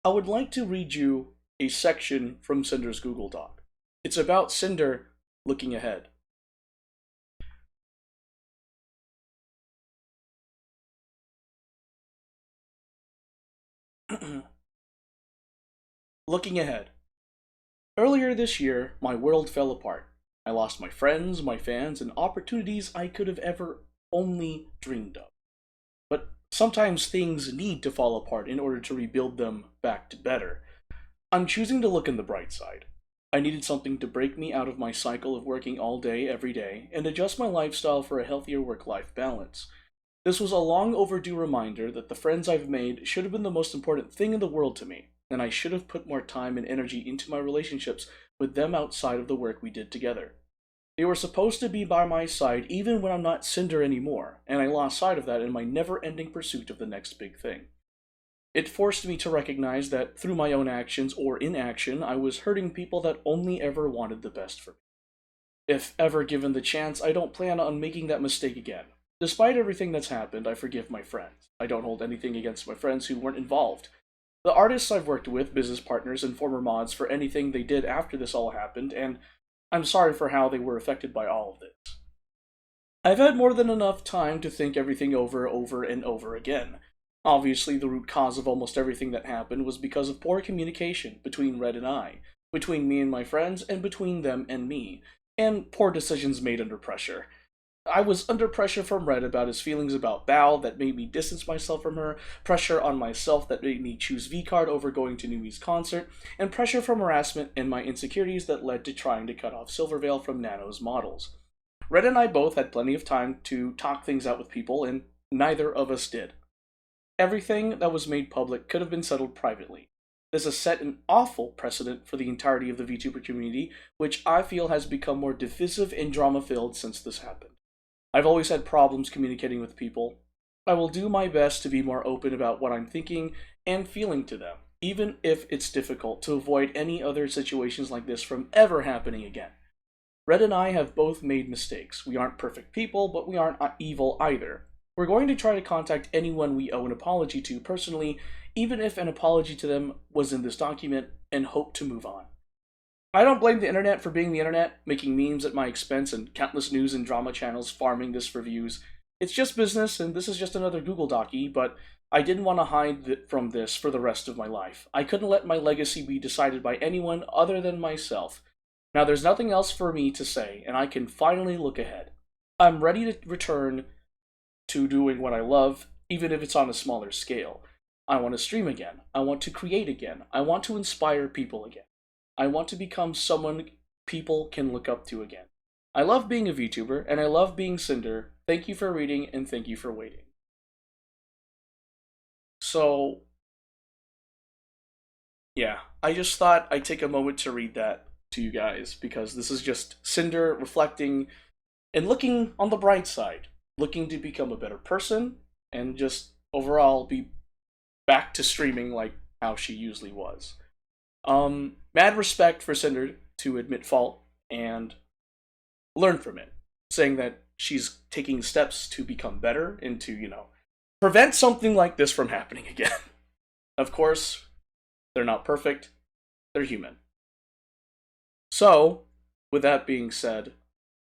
I would like to read you a section from Cinder's Google Doc. It's about Cinder looking ahead. Looking ahead. Earlier this year, my world fell apart. I lost my friends, my fans, and opportunities I could have ever only dreamed of. But sometimes things need to fall apart in order to rebuild them back to better. I'm choosing to look in the bright side. I needed something to break me out of my cycle of working all day, every day, and adjust my lifestyle for a healthier work life balance. This was a long overdue reminder that the friends I've made should have been the most important thing in the world to me, and I should have put more time and energy into my relationships with them outside of the work we did together. They were supposed to be by my side even when I'm not Cinder anymore, and I lost sight of that in my never ending pursuit of the next big thing. It forced me to recognize that through my own actions or inaction, I was hurting people that only ever wanted the best for me. If ever given the chance, I don't plan on making that mistake again. Despite everything that's happened, I forgive my friends. I don't hold anything against my friends who weren't involved. The artists I've worked with, business partners, and former mods for anything they did after this all happened, and I'm sorry for how they were affected by all of this. I've had more than enough time to think everything over and over again. Obviously, the root cause of almost everything that happened was because of poor communication between Red and I, between me and my friends, and between them and me, and poor decisions made under pressure. I was under pressure from Red about his feelings about Bao that made me distance myself from her, pressure on myself that made me choose V-Card over going to Nui's concert, and pressure from harassment and my insecurities that led to trying to cut off Silvervale from Nano's models. Red and I both had plenty of time to talk things out with people, and neither of us did. Everything that was made public could have been settled privately. This has set an awful precedent for the entirety of the VTuber community, which I feel has become more divisive and drama-filled since this happened. I've always had problems communicating with people. I will do my best to be more open about what I'm thinking and feeling to them, even if it's difficult to avoid any other situations like this from ever happening again. Red and I have both made mistakes. We aren't perfect people, but we aren't evil either. We're going to try to contact anyone we owe an apology to personally, even if an apology to them was in this document, and hope to move on. I don't blame the internet for being the internet, making memes at my expense and countless news and drama channels farming this for views. It's just business, and this is just another Google Docie, but I didn't want to hide from this for the rest of my life. I couldn't let my legacy be decided by anyone other than myself. Now there's nothing else for me to say, and I can finally look ahead. I'm ready to return to doing what I love, even if it's on a smaller scale. I want to stream again. I want to create again. I want to inspire people again. I want to become someone people can look up to again. I love being a VTuber, and I love being Cinder. Thank you for reading, and thank you for waiting. So, yeah, I just thought I'd take a moment to read that to you guys, because this is just Cinder reflecting and looking on the bright side, looking to become a better person, and just overall be back to streaming like how she usually was. Mad respect for Cinder to admit fault and learn from it, saying that she's taking steps to become better and to, prevent something like this from happening again. Of course, they're not perfect, they're human. So, with that being said,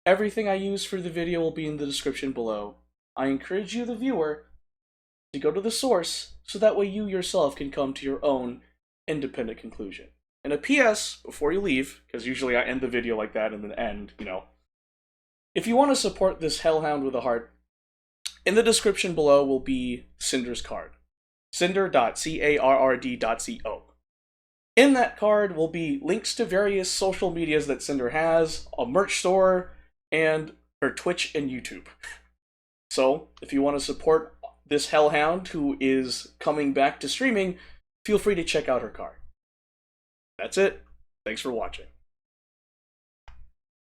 everything I use for the video will be in the description below. I encourage you, the viewer, to go to the source so that way you yourself can come to your own independent conclusion. And a PS before you leave, because usually I end the video like that and then end, if you want to support this hellhound with a heart, in the description below will be Cinder's card. Cinder.carrd.co. In that card will be links to various social medias that Cinder has, a merch store, and her Twitch and YouTube. So, if you want to support this hellhound who is coming back to streaming, feel free to check out her card. That's it. Thanks for watching.